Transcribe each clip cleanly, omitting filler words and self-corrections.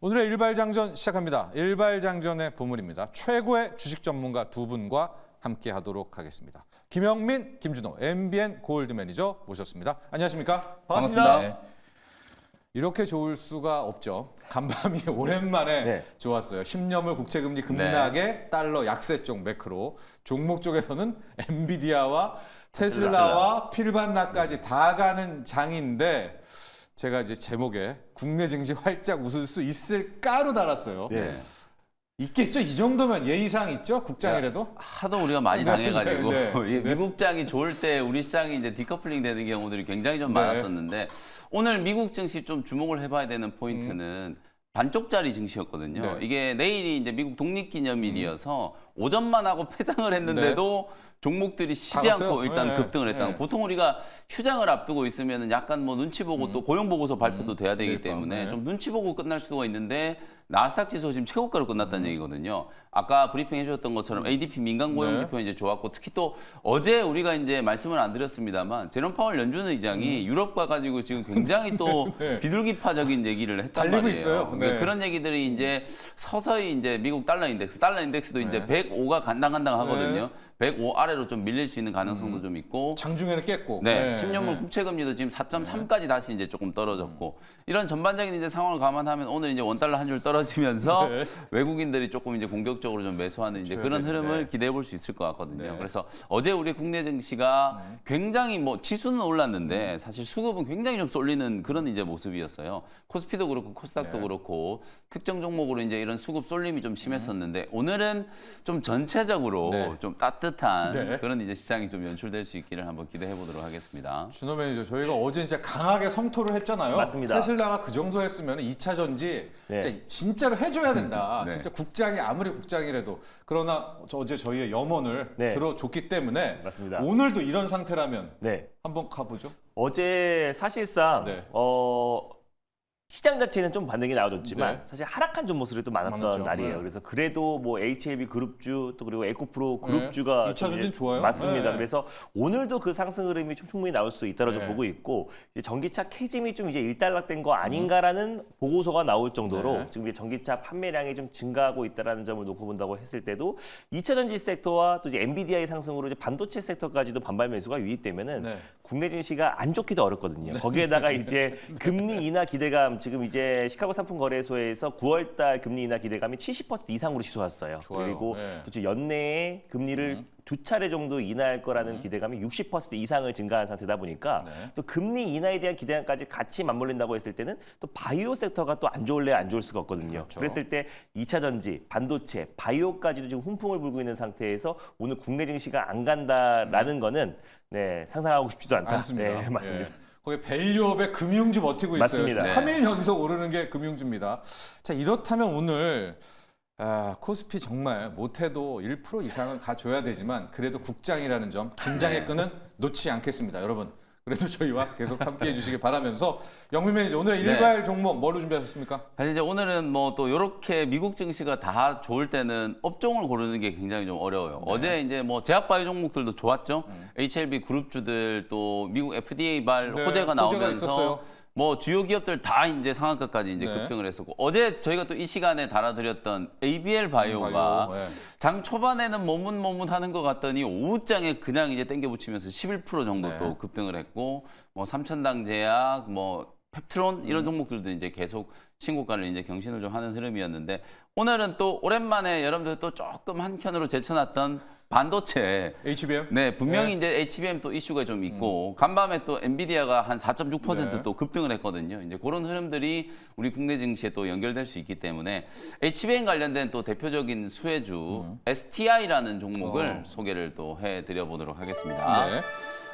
오늘의 일발장전 시작합니다. 일발장전의 보물입니다. 최고의 주식 전문가 두 분과 함께 하도록 하겠습니다. 김영민, 김준호, MBN 골드 매니저 모셨습니다. 안녕하십니까? 반갑습니다. 네. 이렇게 좋을 수가 없죠. 간밤이 오랜만에 좋았어요. 10년물 국채금리 급락에 달러 약세 쪽 매크로, 종목 쪽에서는 엔비디아와 테슬라와 필반나까지 다 가는 장인데 제가 이제 제목에 국내 증시 활짝 웃을 수 있을까로 달았어요. 네. 있겠죠? 이 정도면 예의상 있죠? 국장이라도? 하도 우리가 많이 당해가지고 네. 미국장이 좋을 때 우리 시장이 이제 디커플링 되는 경우들이 굉장히 좀 많았었는데 오늘 미국 증시 좀 주목을 해봐야 되는 포인트는 반쪽짜리 증시였거든요. 네. 이게 내일이 이제 미국 독립기념일이어서 오전만 하고 폐장을 했는데도 종목들이 쉬지 갔어요? 않고 일단 급등을 했다는 거. 보통 우리가 휴장을 앞두고 있으면 약간 뭐 눈치 보고 또 고용 보고서 발표도 돼야 되기 때문에 좀 눈치 보고 끝날 수가 있는데 나스닥 지수 지금 최고가로 끝났다는 얘기거든요. 아까 브리핑 해주셨던 것처럼 ADP 민간 고용 지표 이제 좋았고 특히 또 어제 우리가 이제 말씀을 안 드렸습니다만 제롬 파월 연준 의장이 유럽과 가지고 지금 굉장히 또 비둘기파적인 얘기를 했단 달리고 말이에요. 있어요. 그러니까 그런 얘기들이 이제 서서히 이제 미국 달러 인덱스도 이제 105가 간당간당 하거든요. 105 아래로 좀 밀릴 수 있는 가능성도 좀 있고 장중에는 깼고. 네, 10년물 국채금리도 지금 4.3까지 다시 이제 조금 떨어졌고 이런 전반적인 이제 상황을 감안하면 오늘 이제 원달러 한 줄 떨어지면서 외국인들이 조금 이제 공격적으로 좀 매수하는 이제 그런 흐름을 기대해 볼 수 있을 것 같거든요. 그래서 어제 우리 국내 증시가 굉장히 뭐 지수는 올랐는데 사실 수급은 굉장히 좀 쏠리는 그런 이제 모습이었어요. 코스피도 그렇고 코스닥도 그렇고 특정 종목으로 이제 이런 수급 쏠림이 좀 심했었는데 오늘은 좀 전체적으로 좀 따뜻한 그런 이제 시장이 좀 연출될 수 있기를 한번 기대해 보도록 하겠습니다. 준호 매니저, 저희가 어제 진짜 강하게 성토를 했잖아요. 맞습니다. 테슬라가 그 정도 했으면 2차 전지 진짜로 해줘야 된다. 진짜 국장이 아무리 국장이라도. 그러나 어제 저희의 염원을 들어줬기 때문에 맞습니다. 오늘도 이런 상태라면 한번 가보죠. 어제 사실상 시장 자체는 좀 반등이 나와줬지만 사실 하락한 종목들이 또 많았던 날이에요. 그래서 그래도 뭐 HLB 그룹주 또 그리고 에코프로 그룹주가 2차 전진 좋아요. 맞습니다. 그래서 오늘도 그 상승 흐름이 좀 충분히 나올 수 있다고 좀 보고 있고 이제 전기차 캐즘이 좀 이제 일단락된 거 아닌가라는 보고서가 나올 정도로 지금 이제 전기차 판매량이 좀 증가하고 있다라는 점을 놓고 본다고 했을 때도 2차 전지 섹터와 또 이제 엔비디아의 상승으로 이제 반도체 섹터까지도 반발 매수가 유입되면은 국내 증시가 안 좋기도 어렵거든요. 거기에다가 이제 금리 인하 기대감 지금 이제 시카고 상품 거래소에서 9월달 금리 인하 기대감이 70% 이상으로 치솟았어요. 그리고 또 연내에 금리를 두 차례 정도 인하할 거라는 기대감이 60% 이상을 증가한 상태다 보니까 또 금리 인하에 대한 기대감까지 같이 맞물린다고 했을 때는 또 바이오 섹터가 또 안 좋을래 안 좋을 수가 없거든요. 그랬을 때 2차 전지, 반도체, 바이오까지도 지금 훈풍을 불고 있는 상태에서 오늘 국내 증시가 안 간다라는 거는 상상하고 싶지도 않다. 않습니다. 맞습니다. 거기 밸류업에 금융주 버티고 맞습니다. 있어요. 3일 연속 오르는 게 금융주입니다. 자, 이렇다면 오늘 코스피 정말 못해도 1% 이상은 가줘야 되지만 그래도 국장이라는 점 긴장의 끈은 놓지 않겠습니다. 여러분. 그래도 저희와 계속 함께해 주시길 바라면서 영민 매니저, 오늘의 일괄 종목 뭘로 준비하셨습니까? 사실 이제 오늘은 뭐 또 이렇게 미국 증시가 다 좋을 때는 업종을 고르는 게 굉장히 좀 어려워요. 어제 이제 뭐 제약바이오 종목들도 좋았죠. HLB 그룹주들 또 미국 FDA 호재가 나오면서 있었어요. 뭐 주요 기업들 다 이제 상한가까지 이제 급등을 했었고 어제 저희가 또 이 시간에 달아드렸던 ABL 바이오가 장 초반에는 머뭇머뭇하는 것 같더니 오후장에 그냥 이제 땡겨 붙이면서 11% 정도 또 급등을 했고 뭐 삼천당 제약 뭐 펩트론 이런 종목들도 이제 계속 신고가를 이제 경신을 좀 하는 흐름이었는데 오늘은 또 오랜만에 여러분들 또 조금 한켠으로 제쳐놨던 반도체. HBM? 분명히 이제 HBM 또 이슈가 좀 있고 간밤에 또 엔비디아가 한 4.6% 또 급등을 했거든요. 이제 그런 흐름들이 우리 국내 증시에 또 연결될 수 있기 때문에 HBM 관련된 또 대표적인 수혜주 STI라는 종목을 소개를 또 해드려 보도록 하겠습니다.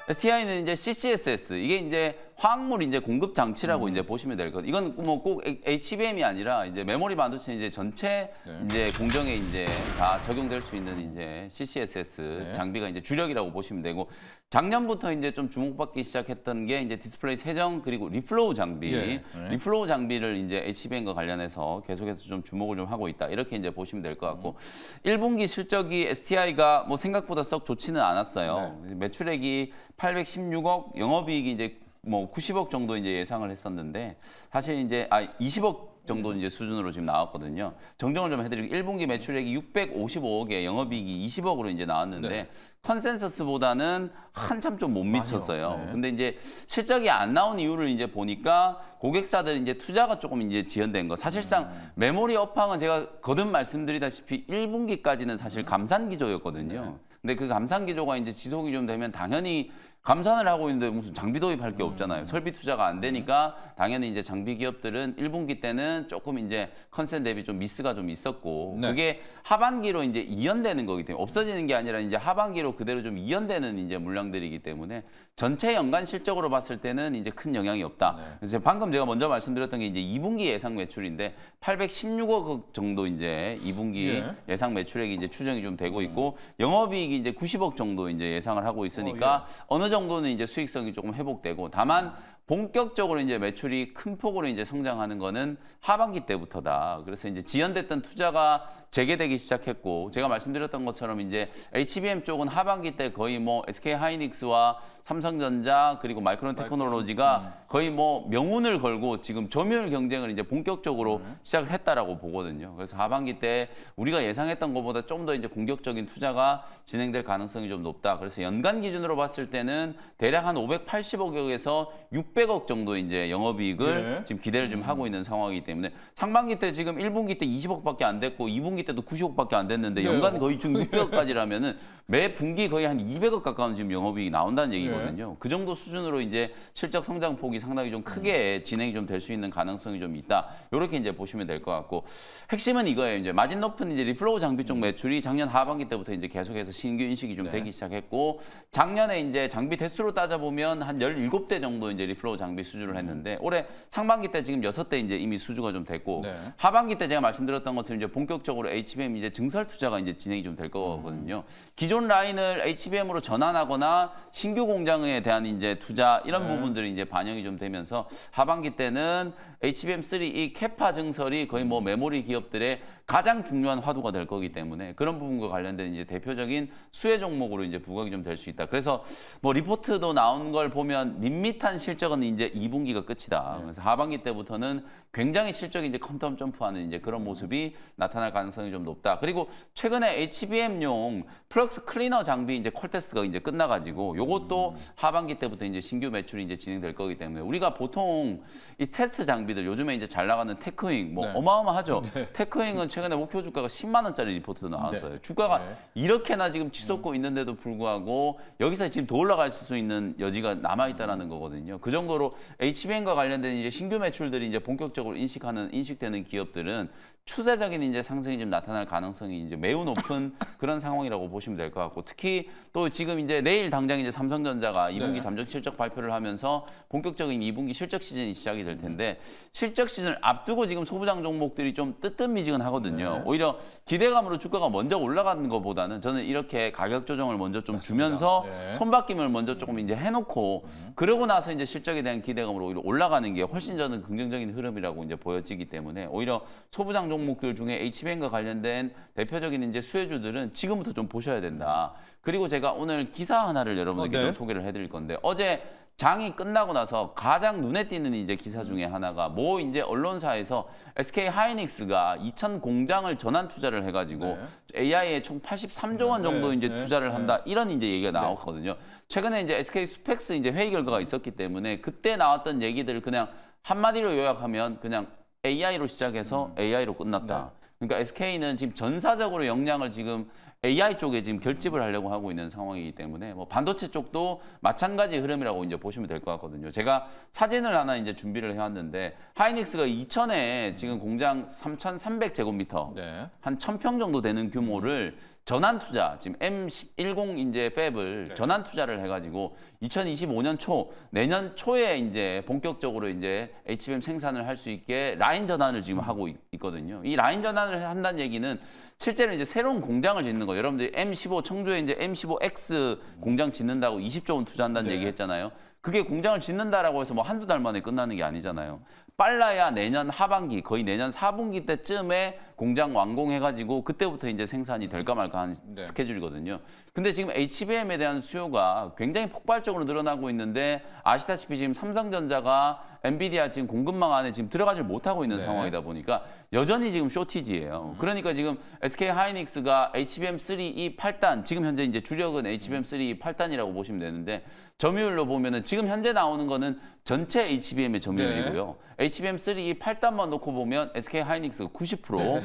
STI는 이제 CCSS 이게 이제 화학물 이제 공급 장치라고 이제 보시면 될 것. 이건 뭐 꼭 HBM이 아니라 이제 메모리 반도체 이제 전체 이제 공정에 이제 다 적용될 수 있는 이제 CCSS 장비가 이제 주력이라고 보시면 되고 작년부터 이제 좀 주목받기 시작했던 게 이제 디스플레이 세정 그리고 리플로우 장비, 리플로우 장비를 이제 HBM과 관련해서 계속해서 좀 주목을 좀 하고 있다 이렇게 이제 보시면 될 것 같고 1분기 실적이 STI가 뭐 생각보다 썩 좋지는 않았어요. 매출액이 816억, 영업이익이 이제 뭐 90억 정도 이제 예상을 했었는데 사실 이제 20억 정도 이제 수준으로 지금 나왔거든요. 정정을 좀 해드리고 1분기 매출액이 655억에 영업이익이 20억으로 이제 나왔는데 네. 컨센서스보다는 한참 좀 못 미쳤어요. 네. 근데 이제 실적이 안 나온 이유를 이제 보니까 고객사들 이제 투자가 조금 이제 지연된 거. 사실상 메모리 업황은 제가 거듭 말씀드리다시피 1분기까지는 사실 감산 기조였거든요. 근데 그 감산 기조가 이제 지속이 좀 되면 당연히 감산을 하고 있는데 무슨 장비 도입할 게 없잖아요. 설비 투자가 안 되니까 당연히 이제 장비 기업들은 1분기 때는 조금 이제 컨센 대비 좀 미스가 좀 있었고 네. 그게 하반기로 이제 이연되는 거기 때문에 없어지는 게 아니라 이제 하반기로 그대로 좀 이연되는 이제 물량들이기 때문에 전체 연간 실적으로 봤을 때는 이제 큰 영향이 없다. 그래서 방금 제가 먼저 말씀드렸던 게 이제 2분기 예상 매출인데 816억 정도 이제 2분기 예상 매출액이 이제 추정이 좀 되고 있고 영업이익이 이제 90억 정도 이제 예상을 하고 있으니까 어느 정도는 이제 수익성이 조금 회복되고 다만 본격적으로 이제 매출이 큰 폭으로 이제 성장하는 거는 하반기 때부터다. 그래서 이제 지연됐던 투자가 재개되기 시작했고 제가 말씀드렸던 것처럼 이제 HBM 쪽은 하반기 때 거의 뭐 SK 하이닉스와 삼성전자 그리고 마이크론 테크놀로지가 거의 뭐 명운을 걸고 지금 점유율 경쟁을 이제 본격적으로 시작을 했다라고 보거든요. 그래서 하반기 때 우리가 예상했던 것보다 좀 더 이제 공격적인 투자가 진행될 가능성이 좀 높다. 그래서 연간 기준으로 봤을 때는 대략 한 580억에서 600억 정도 이제 영업이익을 지금 기대를 좀 하고 있는 상황이기 때문에 상반기 때 지금 1분기 때 20억밖에 안 됐고 2분기 때도 90억밖에 안 됐는데 연간 거의 중 600억까지라면은 매 분기 거의 한 200억 가까운 지금 영업이익이 나온다는 얘기거든요. 그 정도 수준으로 이제 실적 성장폭이 상당히 좀 크게 진행이 좀 될 수 있는 가능성이 좀 있다. 이렇게 이제 보시면 될 것 같고 핵심은 이거예요. 이제 마진 높은 이제 리플로우 장비 쪽 매출이 작년 하반기 때부터 이제 계속해서 신규 인식이 좀 되기 시작했고 작년에 이제 장비 대수로 따져보면 한 17대 정도 이제 리플로우 장비 수주를 했는데 올해 상반기 때 지금 6대 이제 이미 수주가 좀 됐고 하반기 때 제가 말씀드렸던 것처럼 이제 본격적으로 HBM 이제 증설 투자가 이제 진행이 좀 될 거거든요. 기존 라인을 HBM으로 전환하거나 신규 공장에 대한 이제 투자 이런 부분들이 이제 반영이 좀 되면서 하반기 때는 HBM3 이 캐파 증설이 거의 뭐 메모리 기업들의 가장 중요한 화두가 될 거기 때문에 그런 부분과 관련된 이제 대표적인 수혜 종목으로 이제 부각이 좀 될 수 있다. 그래서 뭐 리포트도 나온 걸 보면 밋밋한 실적은 이제 2분기가 끝이다. 그래서 하반기 때부터는 굉장히 실적이 이제 컴텀 점프하는 이제 그런 모습이 나타날 가능성이 좀 높다. 그리고 최근에 HBM용 플럭스 클리너 장비 이제 콜 테스트가 이제 끝나가지고 요것도 하반기 때부터 이제 신규 매출이 이제 진행될 거기 때문에 우리가 보통 이 테스트 장비들 요즘에 이제 잘 나가는 테크윙 뭐 어마어마하죠. 테크윙은 최근에 목표 주가가 10만 원짜리 리포트도 나왔어요. 주가가 이렇게나 지금 치솟고 있는데도 불구하고 여기서 지금 더 올라갈 수 있는 여지가 남아 있다라는 거거든요. 그 정도로 HBM과 관련된 이제 신규 매출들이 이제 본격적으로 인식되는 기업들은 추세적인 이제 상승이 좀 나타날 가능성이 이제 매우 높은 그런 상황이라고 보시면 될 것 같고 특히 또 지금 이제 내일 당장 이제 삼성전자가 2분기 잠정 실적 발표를 하면서 본격적인 2분기 실적 시즌이 시작이 될 텐데 실적 시즌을 앞두고 지금 소부장 종목들이 좀 뜨뜻미지근하거든요. 오히려 기대감으로 주가가 먼저 올라가는 것보다는 저는 이렇게 가격 조정을 먼저 좀 주면서 손바뀜을 먼저 조금 이제 해놓고 그러고 나서 이제 실적에 대한 기대감으로 오히려 올라가는 게 훨씬 저는 긍정적인 흐름이라고 이제 보여지기 때문에 오히려 소부장 종목들 중에 HBM과 관련된 대표적인 이제 수혜주들은 지금부터 좀 보셔야 된다. 그리고 제가 오늘 기사 하나를 여러분에게 좀 소개를 해드릴 건데 어제 장이 끝나고 나서 가장 눈에 띄는 이제 기사 중에 하나가 뭐 이제 언론사에서 SK 하이닉스가 2천 공장을 전환 투자를 해가지고 AI에 총 83조 원 정도 이제 투자를 한다 이런 이제 얘기가 나왔거든요. 최근에 이제 SK 스펙스 이제 회의 결과가 있었기 때문에 그때 나왔던 얘기들을 그냥 한마디로 요약하면 그냥 AI로 시작해서 AI로 끝났다. 그러니까 SK는 지금 전사적으로 역량을 지금 AI 쪽에 지금 결집을 하려고 하고 있는 상황이기 때문에 뭐 반도체 쪽도 마찬가지 흐름이라고 이제 보시면 될 것 같거든요. 제가 사진을 하나 이제 준비를 해왔는데 하이닉스가 2천에 지금 공장 3,300제곱미터 한 1,000평 정도 되는 규모를 전환 투자 지금 M10 이제 팹을 전환 투자를 해가지고 2025년 초 내년 초에 이제 본격적으로 이제 HBM 생산을 할 수 있게 라인 전환을 지금 하고 있거든요. 이 라인 전환을 한다는 얘기는 실제로 이제 새로운 공장을 짓는 거. 여러분들이 M15 청주에 이제 M15X 공장 짓는다고 20조 원 투자한다는 얘기 했잖아요. 그게 공장을 짓는다라고 해서 뭐 한두 달 만에 끝나는 게 아니잖아요. 빨라야 내년 하반기, 거의 내년 4분기 때쯤에 공장 완공해가지고 그때부터 이제 생산이 될까 말까 하는 네. 스케줄이거든요. 근데 지금 HBM에 대한 수요가 굉장히 폭발적으로 늘어나고 있는데 아시다시피 지금 삼성전자가 엔비디아 지금 공급망 안에 지금 들어가질 못하고 있는 네. 상황이다 보니까 여전히 지금 쇼티지예요. 그러니까 지금 SK 하이닉스가 HBM3E 8단, 지금 현재 이제 주력은 HBM3E 8단이라고 보시면 되는데 점유율로 보면은 지금 현재 나오는 거는 전체 HBM의 점유율이고요. HBM3E 8단만 놓고 보면 SK 하이닉스가 90%,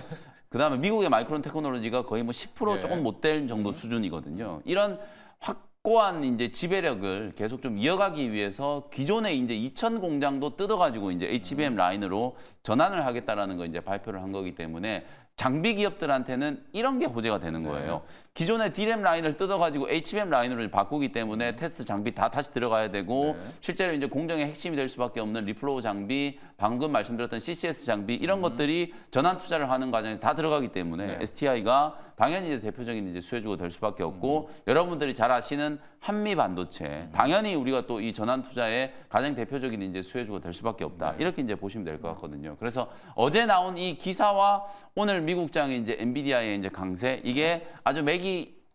그다음에 미국의 마이크론 테크놀로지가 거의 뭐 10% 네. 조금 못 될 정도 수준이거든요. 이런 확고한 이제 지배력을 계속 좀 이어가기 위해서 기존의 이제 2천 공장도 뜯어가지고 이제 HBM 라인으로 전환을 하겠다라는 거 이제 발표를 한 거기 때문에 장비 기업들한테는 이런 게 호재가 되는 거예요. 기존의 D램 라인을 뜯어가지고 HBM 라인으로 바꾸기 때문에 테스트 장비 다 다시 들어가야 되고 실제로 이제 공정의 핵심이 될 수밖에 없는 리플로우 장비, 방금 말씀드렸던 CCS 장비 이런 것들이 전환 투자를 하는 과정에서 다 들어가기 때문에 STI가 당연히 이제 대표적인 이제 수혜주가 될 수밖에 없고 여러분들이 잘 아시는 한미 반도체 당연히 우리가 또 이 전환 투자의 가장 대표적인 이제 수혜주가 될 수밖에 없다. 이렇게 이제 보시면 될 것 같거든요. 그래서 어제 나온 이 기사와 오늘 미국장의 이제 엔비디아의 이제 강세 이게 아주 맥이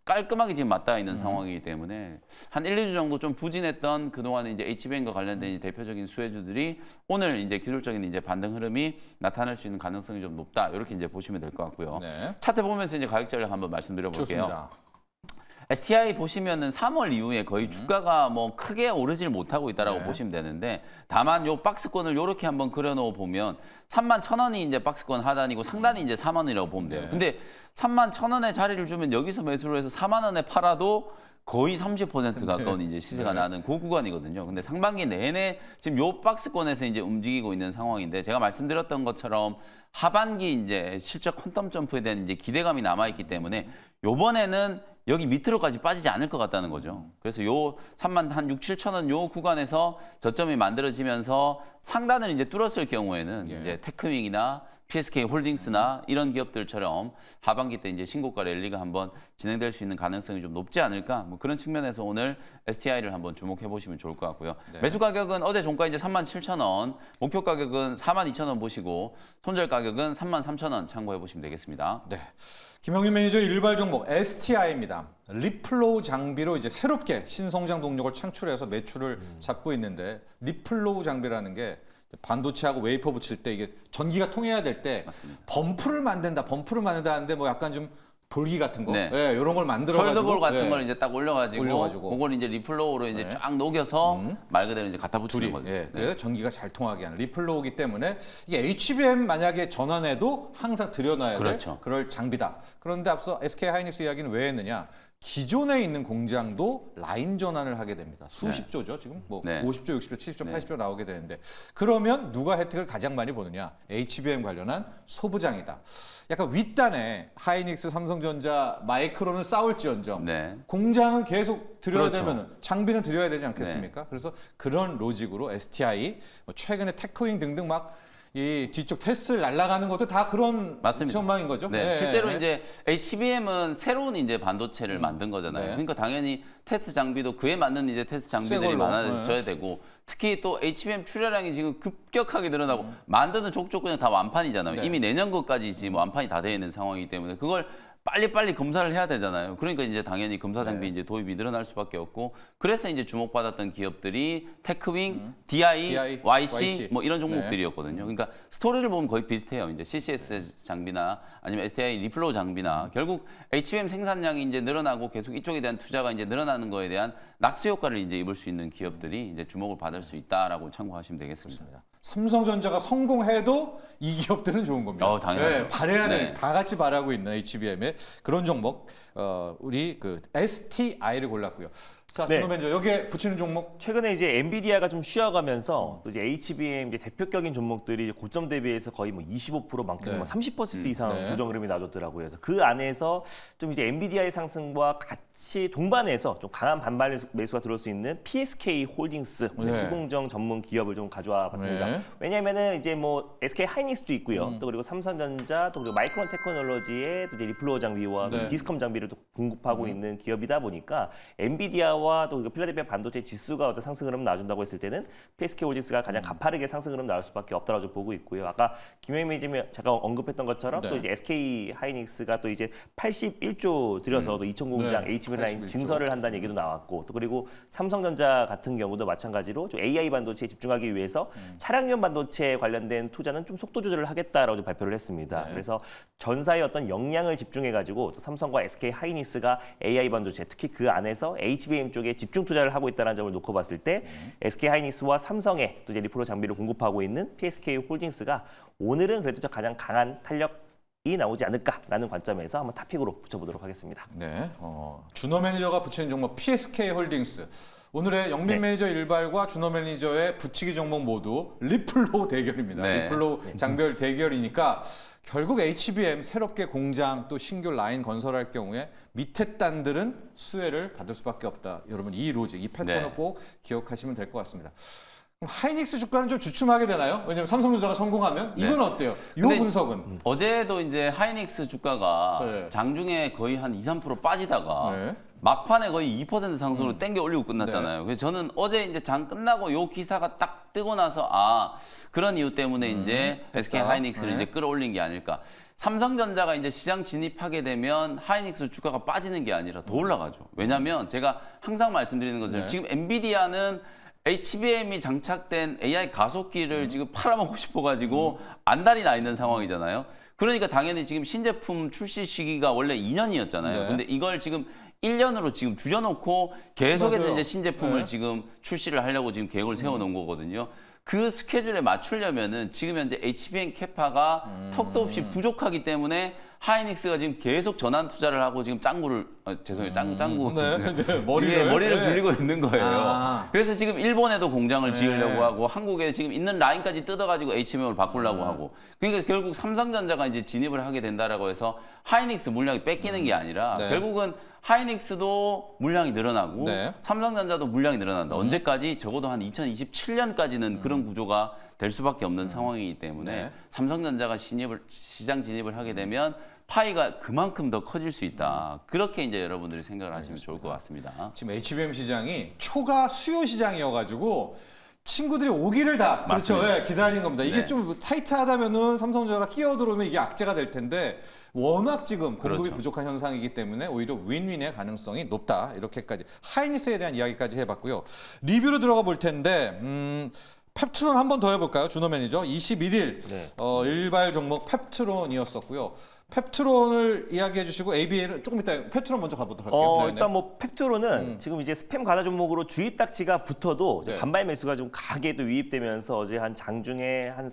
깔끔하게 지금 맞닿아 있는 상황이기 때문에 한 1, 2주 정도 좀 부진했던 그동안에 이제 HBM과 관련된 대표적인 수혜주들이 오늘 이제 기술적인 이제 반등 흐름이 나타날 수 있는 가능성이 좀 높다. 이렇게 이제 보시면 될 것 같고요. 네. 차트 보면서 이제 가격 전략 한번 말씀드려 볼게요. 좋습니다. STI 보시면은 3월 이후에 거의 주가가 뭐 크게 오르질 못하고 있다라고 네. 보시면 되는데 다만 요 박스권을 요렇게 한번 그려놓어 보면 31,000원이 이제 박스권 하단이고 상단이 이제 4만 원이라고 보면 돼요. 네. 근데 31,000원에 자리를 주면 여기서 매수를 해서 4만 원에 팔아도 거의 30% 가까운 이제 시세가 나는 그 구간이거든요. 근데 상반기 내내 지금 요 박스권에서 이제 움직이고 있는 상황인데 제가 말씀드렸던 것처럼 하반기 이제 실적 퀀텀 점프에 대한 이제 기대감이 남아 있기 때문에 요번에는 여기 밑으로까지 빠지지 않을 것 같다는 거죠. 그래서 요 3만 한 6, 7천 원 요 구간에서 저점이 만들어지면서 상단을 이제 뚫었을 경우에는 이제 테크윙이나 PSK 홀딩스나 이런 기업들처럼 하반기 때 이제 신고가 랠리가 한번 진행될 수 있는 가능성이 좀 높지 않을까 뭐 그런 측면에서 오늘 STI를 한번 주목해 보시면 좋을 것 같고요. 매수 가격은 어제 종가 이제 37,000원, 목표 가격은 42,000원 보시고 손절 가격은 33,000원 참고해 보시면 되겠습니다. 네. 김영민 매니저 일발 종목 STI입니다. 리플로우 장비로 이제 새롭게 신성장 동력을 창출해서 매출을 잡고 있는데 리플로우 장비라는 게 반도체하고 웨이퍼 붙일 때 이게 전기가 통해야 될 때 범프를 만든다 하는데 뭐 약간 좀 돌기 같은 거, 네. 예, 이런 걸 만들어가지고 컬더볼 같은 걸 이제 딱 올려가지고 그걸 이제 리플로우로 이제 쫙 녹여서 말 그대로 이제 갖다 붙이는 거죠. 예, 그래서 전기가 잘 통하게 하는 리플로우기 때문에 이게 HBM 만약에 전환해도 항상 들여놔야 그렇죠. 될 그럴 장비다. 그런데 앞서 SK 하이닉스 이야기는 왜 했느냐? 기존에 있는 공장도 라인 전환을 하게 됩니다. 수십 조죠. 지금 뭐 50조, 60조, 70조, 80조 나오게 되는데 그러면 누가 혜택을 가장 많이 보느냐? HBM 관련한 소부장이다. 약간 윗단에 하이닉스, 삼성전자, 마이크론은 싸울지언정 공장은 계속 들여야 되면 장비는 들여야 되지 않겠습니까? 그래서 그런 로직으로 STI 최근에 테크윙 등등 막 이 뒤쪽 테스트를 날아가는 것도 다 그런 전망인 거죠. 네. 실제로 이제 HBM은 새로운 이제 반도체를 만든 거잖아요. 그러니까 당연히 테스트 장비도 그에 맞는 이제 테스트 장비들이 많아져야 되고 특히 또 HBM 출하량이 지금 급격하게 늘어나고 만드는 족족 그냥 다 완판이잖아요. 이미 내년 것까지 지금 완판이 다 되어 있는 상황이기 때문에 그걸 빨리빨리 검사를 해야 되잖아요. 그러니까 이제 당연히 검사 장비 이제 도입이 늘어날 수밖에 없고 그래서 이제 주목받았던 기업들이 테크윙, DI, YC 뭐 이런 종목들이었거든요. 그러니까 스토리를 보면 거의 비슷해요. 이제 CCS 장비나 아니면 STI 리플로우 장비나 결국 HBM 생산량이 이제 늘어나고 계속 이쪽에 대한 투자가 이제 늘어나는 거에 대한 낙수 효과를 이제 입을 수 있는 기업들이 이제 주목을 받을 수 있다라고 참고하시면 되겠습니다. 삼성전자가 성공해도 이 기업들은 좋은 겁니다. 당연하죠. 네, 발해야 돼. 다 같이 바라고 있는 HBM의 그런 종목 우리 그 STI를 골랐고요. 자, 준호 매니저 여기에 붙이는 종목 최근에 이제 엔비디아가 좀 쉬어가면서 또 이제 HBM 이제 대표격인 종목들이 고점 대비해서 거의 뭐 25% 많게는 뭐 30% 이상 조정 흐름이 나줬더라고요. 그래서 그 안에서 좀 이제 엔비디아의 상승과 같이 동반해서 좀 강한 반발 매수가 들어올 수 있는 PSK 홀딩스 네. 후공정 전문 기업을 좀 가져와 봤습니다. 네. 왜냐하면은 이제 뭐 SK 하이닉스도 있고요. 또 그리고 삼성전자, 또 그리고 마이크론 테크놀로지의 또 이제 리플로어 장비와 네. 디스컴 장비를 또 공급하고 있는 기업이다 보니까 엔비디아와 또 그리고 필라델피아 반도체 지수가 어떤 상승 흐름 나준다고 했을 때는 PSK 홀딩스가 가장 가파르게 상승 흐름 나올 수밖에 없다고 좀 보고 있고요. 아까 김영민 님이 잠깐 언급했던 것처럼 네. 또 이제 SK 하이닉스가 또 이제 81조 들여서 또 2천 공장 네. HB 라인 81조. 증설을 한다는 얘기도 나왔고 또 그리고 삼성전자 같은 경우도 마찬가지로 좀 AI 반도체에 집중하기 위해서 차량용 반도체 관련된 투자는 좀 속도 조절을 하겠다라고 좀 발표를 했습니다. 네. 그래서 전사의 어떤 역량을 집중해 가지고 삼성과 SK 하이닉스가 AI 반도체 특히 그 안에서 HBM 쪽에 집중 투자를 하고 있다는 점을 놓고 봤을 때 SK 하이닉스와 삼성에 또 이제 리플로 장비를 공급하고 있는 PSK 홀딩스가 오늘은 그래도 가장 강한 탄력이 나오지 않을까라는 관점에서 한번 탑픽으로 붙여보도록 하겠습니다. 네, 준호 매니저가 붙이는 종목 PSK 홀딩스. 오늘의 영민 네. 매니저 일발과 준호 매니저의 붙이기 종목 모두 리플로우 대결입니다. 네. 리플로우 장별 대결이니까 결국 HBM 새롭게 공장 또 신규 라인 건설할 경우에 밑에 단들은 수혜를 받을 수밖에 없다. 여러분 이 로직, 이 패턴을 네. 꼭 기억하시면 될 것 같습니다. 그럼 하이닉스 주가는 좀 주춤하게 되나요? 왜냐면 삼성전자가 성공하면 이건 어때요? 이 근데 분석은? 어제도 이제 하이닉스 주가가 네. 장중에 거의 한 2~3% 빠지다가 네. 막판에 거의 2% 상승으로 땡겨 올리고 끝났잖아요. 그래서 저는 어제 이제 장 끝나고 요 기사가 딱 뜨고 나서 그런 이유 때문에 이제 SK 하이닉스를 네. 이제 끌어올린 게 아닐까. 삼성전자가 이제 시장 진입하게 되면 하이닉스 주가가 빠지는 게 아니라 더 올라가죠. 왜냐하면 제가 항상 말씀드리는 것처럼 네. 지금 엔비디아는 HBM이 장착된 AI 가속기를 지금 팔아먹고 싶어가지고 안달이 나 있는 상황이잖아요. 그러니까 당연히 지금 신제품 출시 시기가 원래 2년이었잖아요. 네. 근데 이걸 지금 1년으로 지금 줄여놓고 계속해서 맞아요. 이제 신제품을 네. 지금 출시를 하려고 지금 계획을 세워놓은 거거든요. 그 스케줄에 맞추려면은 지금 현재 HBM 캐파가 턱도 없이 부족하기 때문에 하이닉스가 지금 계속 전환 투자를 하고 지금 짱구를 죄송해요 짱구 네, 네, 머리를 네. 굴리고 있는 거예요. 아. 그래서 지금 일본에도 공장을 네. 지으려고 하고 한국에 지금 있는 라인까지 뜯어가지고 HBM으로 바꾸려고 하고 그러니까 결국 삼성전자가 이제 진입을 하게 된다라고 해서 하이닉스 물량이 뺏기는 게 아니라 네. 결국은 하이닉스도 물량이 늘어나고 네. 삼성전자도 물량이 늘어난다. 언제까지? 적어도 한 2027년까지는 그런 구조가 될 수밖에 없는 상황이기 때문에 네. 삼성전자가 시장 진입을 하게 되면 파이가 그만큼 더 커질 수 있다. 그렇게 이제 여러분들이 생각을 하시면 좋을 것 같습니다. 지금 HBM 시장이 초과 수요 시장이어가지고 친구들이 오기를 다 그렇죠. 맞습니다. 예, 기다리는 겁니다. 이게 네. 좀 타이트하다면은 삼성전자가 끼어들어오면 이게 악재가 될 텐데 워낙 지금 공급이 그렇죠. 부족한 현상이기 때문에 오히려 윈윈의 가능성이 높다. 이렇게까지 하이닉스에 대한 이야기까지 해봤고요. 리뷰로 들어가 볼 텐데 펩트론 한 번 더 해볼까요? 준호 매니저 21일 네. 일발 종목 펩트론이었었고요. 펩트론을 이야기해 주시고 ABA를 조금 이따 펩트론 먼저 가보도록 할게요. 네네. 일단 뭐 펩트론은 지금 이제 스팸 과다 종목으로 주의 딱지가 붙어도 이제 네. 반발 매수가 좀 강하게 또 유입되면서 어제 한 장중에 한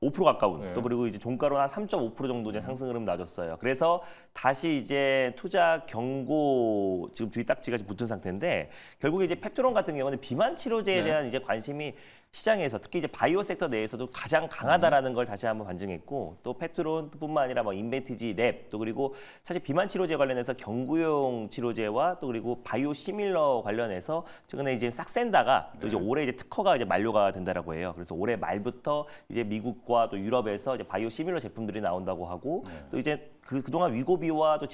5% 가까운 네. 또 그리고 이제 종가로 한 3.5% 정도 이제 상승 흐름 나줬어요. 그래서 다시 이제 투자 경고 지금 주의 딱지가 지금 붙은 상태인데 결국에 이제 펩트론 같은 경우는 비만 치료제에 네. 대한 이제 관심이 시장에서 특히 이제 바이오 섹터 내에서도 가장 강하다라는 걸 다시 한번 반증했고 또 펩트론뿐만 아니라 뭐 인벤티지 랩 또 그리고 사실 비만 치료제 관련해서 경구용 치료제와 또 그리고 바이오 시밀러 관련해서 최근에 이제 싹센다가 또 이제 올해 이제 특허가 이제 만료가 된다라고 해요. 그래서 올해 말부터 이제 미국과 또 유럽에서 이제 바이오 시밀러 제품들이 나온다고 하고 또 이제 그동안 위고비와 또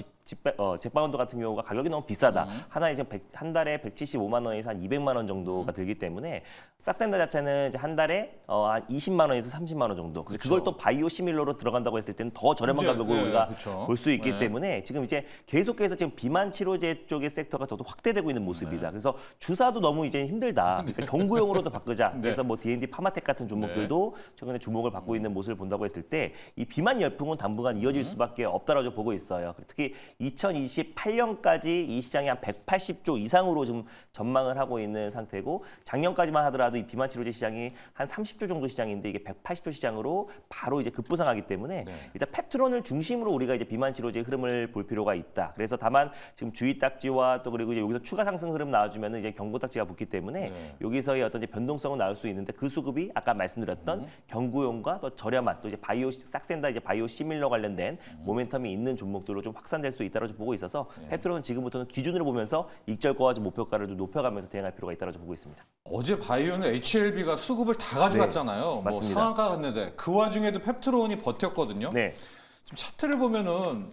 잭바운드 같은 경우가 가격이 너무 비싸다. 하나에 이제 한 달에 175만 원에서 한 200만 원 정도가 들기 때문에 싹센다 자체는 이제 한 달에 한 20만 원에서 30만 원 정도. 그쵸. 그걸 또 바이오 시밀러로 들어간다고 했을 때는 더 저렴한 이제, 가격으로 네, 우리가 그쵸. 볼 수 있기 네. 때문에 지금 이제 계속해서 지금 비만 치료제 쪽의 섹터가 더더 확대되고 있는 네. 모습이다. 그래서 주사도 너무 이제 힘들다. 그러니까 경구용으로도 바꾸자. 네. 그래서 뭐 D&D 파마텍 같은 종목들도 최근에 주목을 받고 있는 모습을 본다고 했을 때 이 비만 열풍은 당분간 이어질 수밖에 없다라고 보고 있어요. 특히 2028년까지 이 시장이 한 180조 이상으로 좀 전망을 하고 있는 상태고 작년까지만 하더라도 이 비만 치료제 시장이 한 30조 정도 시장인데 이게 180조 시장으로 바로 이제 급부상하기 때문에 네. 일단 펩트론을 중심으로 우리가 이제 비만 치료제 흐름을 볼 필요가 있다. 그래서 다만 지금 주의 딱지와 또 그리고 이제 여기서 추가 상승 흐름 나와주면 이제 경고 딱지가 붙기 때문에 네. 여기서의 어떤 이제 변동성은 나올 수 있는데 그 수급이 아까 말씀드렸던 경구용과 또 저렴한 또 이제 바이오 싹센다 이제 바이오 시밀러 관련된 모멘텀이 있는 종목들로 좀 확산될 수 있다고 보고 있어서 펩트론은 지금부터는 기준으로 보면서 익절가와 좀 목표가를 좀 높여가면서 대응할 필요가 있다고 보고 있습니다. 어제 바이오는 HLB가 수급을 다 가져갔잖아요. 뭐 맞습니다. 상한가 갔는데 그 와중에도 펩트론이 버텼거든요. 네. 지금 차트를 보면은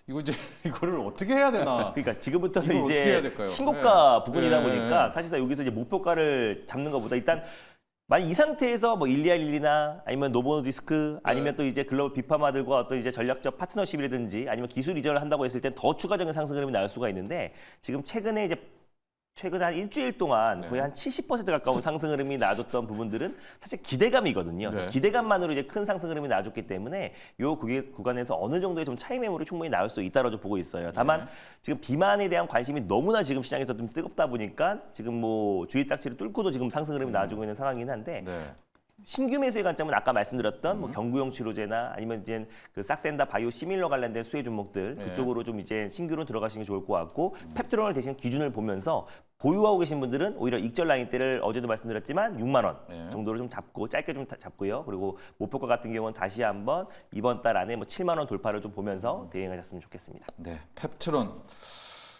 이거 이제 이거를 어떻게 해야 되나? 그러니까 지금부터는 이거 어떻게 해야 이제 될까요? 신고가 네. 부분이다 네. 보니까 사실상 여기서 이제 목표가를 잡는 것보다 일단 만약 이 상태에서 뭐 일리알릴리나 아니면 노보노디스크 아니면 또 이제 글로벌 빅파마들과 어떤 이제 전략적 파트너십이라든지 아니면 기술 이전을 한다고 했을 땐 더 추가적인 상승 흐름이 나올 수가 있는데 지금 최근 한 일주일 동안 거의 한 70% 가까운 상승 흐름이 나와줬던 부분들은 사실 기대감이거든요. 그래서 네. 기대감만으로 이제 큰 상승 흐름이 나와줬기 때문에 이 구간에서 어느 정도의 좀 차익 매물이 충분히 나올 수 있다고 보고 있어요. 다만 지금 비만에 대한 관심이 너무나 지금 시장에서 좀 뜨겁다 보니까 지금 뭐 주의 딱지를 뚫고도 지금 상승 흐름이 나와주고 있는 상황이긴 한데 네. 신규 매수의 관점은 아까 말씀드렸던 뭐 경구용 치료제나 아니면 이제 그 싹센다 바이오 시밀러 관련된 수혜 종목들 그쪽으로 좀 이제 신규로 들어가시는 게 좋을 것 같고 펩트론을 대신 기준을 보면서 보유하고 계신 분들은 오히려 익절 라인대를 어제도 말씀드렸지만 6만 원 정도로 좀 잡고 짧게 좀 잡고요. 그리고 목표가 같은 경우는 다시 한번 이번 달 안에 뭐 7만 원 돌파를 좀 보면서 대응하셨으면 좋겠습니다. 네, 펩트론.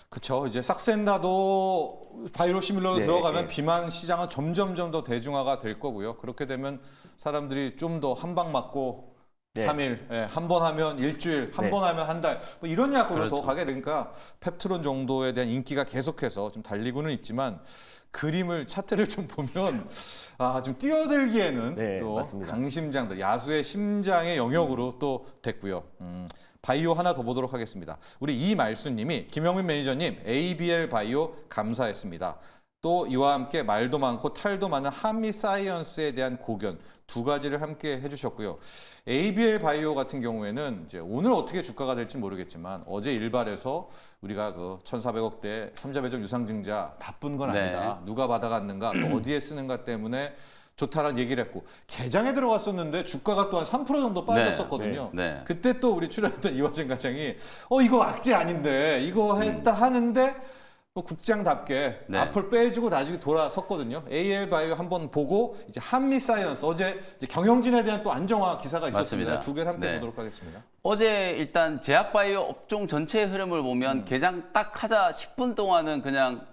그렇죠. 이제 싹센다도 바이오 시밀러로 들어가면 비만 시장은 점점 더 대중화가 될 거고요. 그렇게 되면 사람들이 좀 더 한 방 맞고 3일, 한 번 하면 일주일, 한 번 하면 한 달, 뭐 이런 약으로 더 가게 되니까 펩트론 정도에 대한 인기가 계속해서 좀 달리고는 있지만 그림을 차트를 좀 보면 좀 뛰어들기에는 또 맞습니다. 강심장들, 야수의 심장의 영역으로 또 됐고요. 바이오 하나 더 보도록 하겠습니다. 우리 이말수님이 김영민 매니저님 ABL 바이오 감사했습니다. 또 이와 함께 말도 많고 탈도 많은 한미 사이언스에 대한 고견 두 가지를 함께 해주셨고요. ABL 바이오 같은 경우에는 이제 오늘 어떻게 주가가 될지 모르겠지만 어제 일발에서 우리가 그 1,400억대 3자 배정 유상증자 나쁜 건 아니다. 누가 받아갔는가 또 어디에 쓰는가 때문에 좋다라는 얘기를 했고 개장에 들어갔었는데 주가가 또 한 3% 정도 빠졌었거든요. 그때 또 우리 출연했던 이화진 과장이 이거 악재 아닌데 이거 했다 하는데 뭐 국장답게 앞을 빼주고 나중에 돌아섰거든요. AL 바이오 한번 보고 이제 한미 사이언스 어제 이제 경영진에 대한 또 안정화 기사가 있었습니다. 맞습니다. 두 개를 함께 보도록 하겠습니다. 어제 일단 제약바이오 업종 전체의 흐름을 보면 개장 딱 하자 10분 동안은 그냥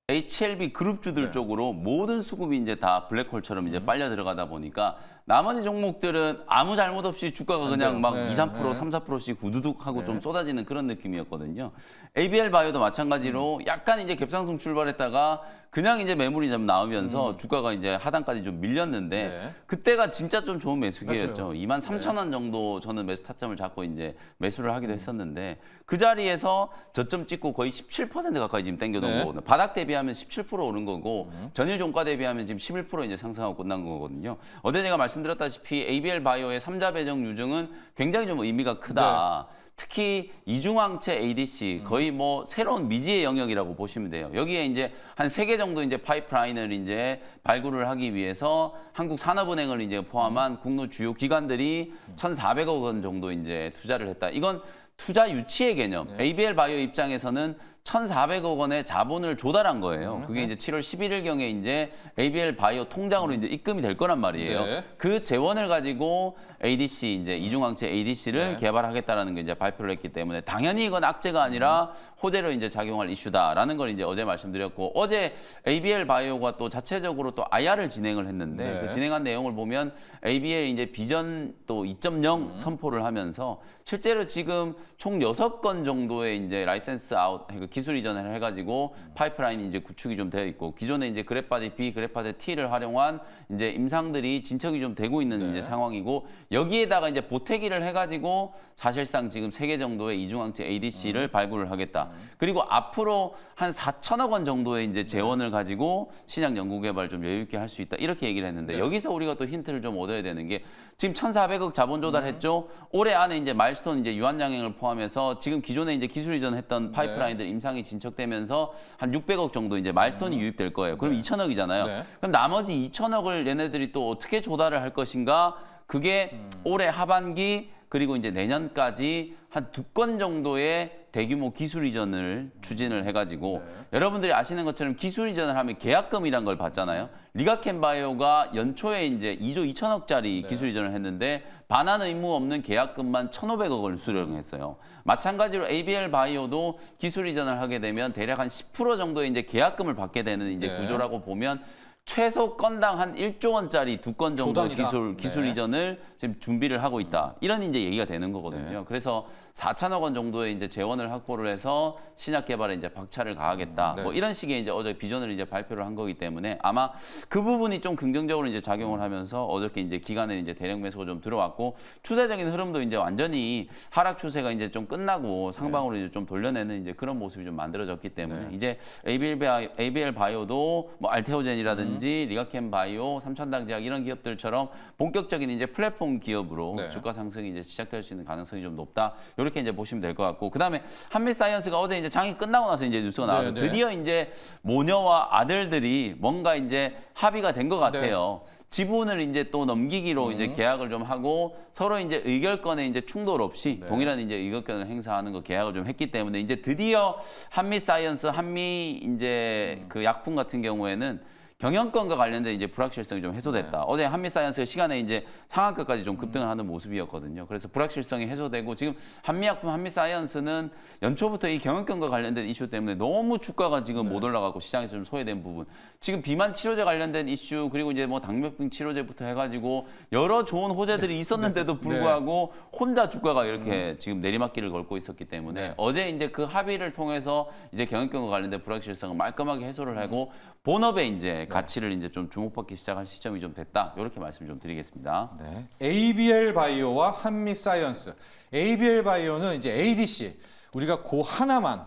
HLB 그룹주들 쪽으로 모든 수급이 이제 다 블랙홀처럼 이제 빨려 들어가다 보니까 나머지 종목들은 아무 잘못 없이 주가가 그냥 막 2, 3%, 3, 4%씩 우두둑 하고 좀 쏟아지는 그런 느낌이었거든요. ABL 바이오도 마찬가지로 약간 이제 갭상승 출발했다가 그냥 이제 매물이 좀 나오면서 주가가 이제 하단까지 좀 밀렸는데 그때가 진짜 좀 좋은 매수기였죠. 23,000원 정도 저는 매수 타점을 잡고 이제 매수를 하기도 했었는데 그 자리에서 저점 찍고 거의 17% 가까이 지금 땡겨놓은 거거든요. 바닥 대비하면 17% 오른 거고 전일 종가 대비하면 지금 11% 이제 상승하고 끝난 거거든요. 어제 제가 말씀드렸다시피 ABL 바이오의 3자 배정 유증은 굉장히 좀 의미가 크다. 특히 이중항체 ADC 거의 뭐 새로운 미지의 영역이라고 보시면 돼요. 여기에 이제 한 3개 정도 이제 파이프라인을 이제 발굴을 하기 위해서 한국산업은행을 이제 포함한 국내 주요 기관들이 1,400억 원 정도 이제 투자를 했다. 이건 투자 유치의 개념. ABL 바이오 입장에서는 1,400억 원의 자본을 조달한 거예요. 그게 이제 7월 11일경에 이제 ABL 바이오 통장으로 이제 입금이 될 거란 말이에요. 그 재원을 가지고 ADC 이제 이중항체 ADC를 개발하겠다라는 게 이제 발표를 했기 때문에 당연히 이건 악재가 아니라 호재로 이제 작용할 이슈다라는 걸 이제 어제 말씀드렸고 어제 ABL 바이오가 또 자체적으로 또 IR을 진행을 했는데 그 진행한 내용을 보면 ABL 이제 비전 또 2.0 선포를 하면서 실제로 지금 총 6건 정도의 이제 라이센스 아웃 기술 이전을 해가지고 파이프라인이 이제 구축이 좀 되어 있고 기존에 이제 그래파데 B, 그래파데 T를 활용한 이제 임상들이 진척이 좀 되고 있는 이제 상황이고 여기에다가 이제 보태기를 해가지고 사실상 지금 3개 정도의 이중항체 ADC를 발굴을 하겠다. 그리고 앞으로 한 4천억 원 정도의 이제 재원을 가지고 신약 연구 개발 좀 여유 있게 할 수 있다. 이렇게 얘기를 했는데 여기서 우리가 또 힌트를 좀 얻어야 되는 게 지금 1,400억 자본 조달했죠. 올해 안에 이제 마일스톤 이제 유한양행을 이전을 포함해서 지금 기존에 이제 기술 이전했던 파이프라인들 임상이 진척되면서 한 600억 정도 이제 마일스톤이 유입될 거예요. 그럼 2천억이잖아요. 네. 그럼 나머지 2천억을 얘네들이 또 어떻게 조달을 할 것인가? 그게 올해 하반기 그리고 이제 내년까지 한 2건 정도의 대규모 기술 이전을 추진을 해가지고 여러분들이 아시는 것처럼 기술 이전을 하면 계약금이란 걸 받잖아요. 리가켄 바이오가 연초에 이제 2조 2천억짜리 기술 이전을 했는데 반환 의무 없는 계약금만 1,500억을 수령했어요. 마찬가지로 ABL 바이오도 기술 이전을 하게 되면 대략 한 10% 정도의 이제 계약금을 받게 되는 이제 구조라고 보면 최소 건당 한 1조 원짜리 2건 정도 기술 이전을 지금 준비를 하고 있다. 이런 이제 얘기가 되는 거거든요. 그래서 4천억 원 정도의 이제 재원을 확보를 해서 신약 개발에 이제 박차를 가하겠다. 뭐 이런 식의 이제 어제 비전을 이제 발표를 한 거기 때문에 아마 그 부분이 좀 긍정적으로 이제 작용을 하면서 어저께 이제 기간에 이제 대량 매수가 좀 들어왔고 추세적인 흐름도 이제 완전히 하락 추세가 이제 좀 끝나고 상방으로 이제 좀 돌려내는 이제 그런 모습이 좀 만들어졌기 때문에 이제 ABL 바이오도 뭐 알테오젠이라든지 리가켄 바이오, 삼천당제약 이런 기업들처럼 본격적인 이제 플랫폼 기업으로 주가 상승이 이제 시작될 수 있는 가능성이 좀 높다. 이렇게 이제 보시면 될 것 같고 그다음에 한미사이언스가 어제 이제 장이 끝나고 나서 이제 뉴스가 나와서 드디어 이제 모녀와 아들들이 뭔가 이제 합의가 된 것 같아요. 지분을 이제 또 넘기기로 이제 계약을 좀 하고 서로 이제 의결권에 이제 충돌 없이 동일한 이제 의결권을 행사하는 거 계약을 좀 했기 때문에 이제 드디어 한미사이언스, 한미 이제 그 약품 같은 경우에는 경영권과 관련된 이제 불확실성이 좀 해소됐다. 어제 한미사이언스가 시간에 이제 상한가까지 좀 급등을 하는 모습이었거든요. 그래서 불확실성이 해소되고 지금 한미약품, 한미사이언스는 연초부터 이 경영권과 관련된 이슈 때문에 너무 주가가 지금 못 올라가고 시장에서 좀 소외된 부분. 지금 비만 치료제 관련된 이슈 그리고 이제 뭐 당뇨병 치료제부터 해가지고 여러 좋은 호재들이 있었는데도 불구하고 혼자 주가가 이렇게 지금 내리막길을 걸고 있었기 때문에 어제 이제 그 합의를 통해서 이제 경영권과 관련된 불확실성을 말끔하게 해소를 하고 본업에 이제 가치를 이제 좀 주목받기 시작할 시점이 좀 됐다. 이렇게 말씀 좀 드리겠습니다. ABL 바이오와 한미 사이언스. ABL 바이오는 이제 ADC. 우리가 그 하나만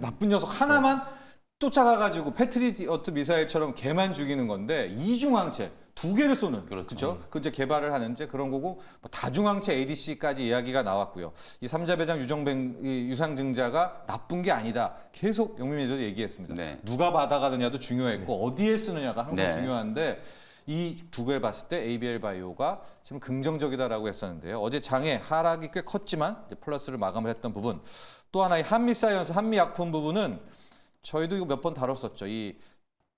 나쁜 녀석 하나만 쫓아가가지고 패트리어트 미사일처럼 걔만 죽이는 건데 이중항체 2개를 쏘는 그렇죠. 그 이제 개발을 하는 이제 그런 거고 뭐 다중항체 ADC까지 이야기가 나왔고요. 이 3자 배장 유상 증자가 나쁜 게 아니다. 계속 영민이도 얘기했습니다. 누가 받아가느냐도 중요했고 어디에 쓰느냐가 항상 중요한데 이 두 개를 봤을 때 ABL 바이오가 지금 긍정적이다라고 했었는데요. 어제 장에 하락이 꽤 컸지만 이제 플러스를 마감을 했던 부분. 또 하나 이 한미 사이언스, 한미 약품 부분은 저희도 이거 몇 번 다뤘었죠. 이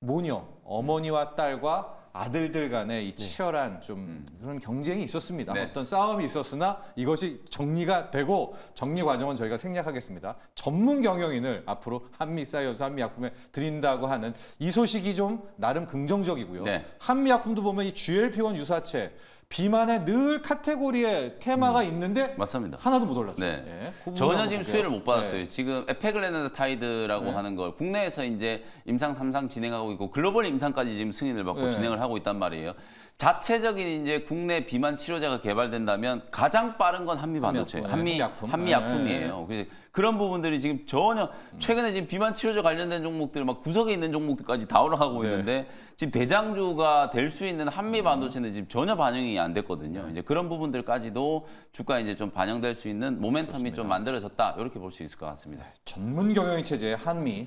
모녀, 어머니와 딸과 아들들 간의 이 치열한 좀 그런 경쟁이 있었습니다. 어떤 싸움이 있었으나 이것이 정리가 되고 정리 과정은 저희가 생략하겠습니다. 전문 경영인을 앞으로 한미사이언스, 한미약품에 드린다고 하는 이 소식이 좀 나름 긍정적이고요. 한미약품도 보면 이 GLP-1 유사체 비만의 늘 카테고리에 테마가 있는데 맞습니다. 하나도 못 올랐죠. 전혀 지금 수혜를 못 받았어요. 지금 에페글레나타이드라고 하는 걸 국내에서 이제 임상 3상 진행하고 있고 글로벌 임상까지 지금 승인을 받고 진행을 하고 있단 말이에요. 자체적인 이제 국내 비만 치료제가 개발된다면 가장 빠른 건 한미 반도체예요. 한미약품이에요. 그런 부분들이 지금 전혀 최근에 지금 비만 치료제 관련된 종목들 막 구석에 있는 종목들까지 다 올라가고 있는데 지금 대장주가 될 수 있는 한미 반도체는 지금 전혀 반영이 안 됐거든요. 이제 그런 부분들까지도 주가에 이제 좀 반영될 수 있는 모멘텀이 좀 만들어졌다. 이렇게 볼 수 있을 것 같습니다. 전문 경영인 체제의 한미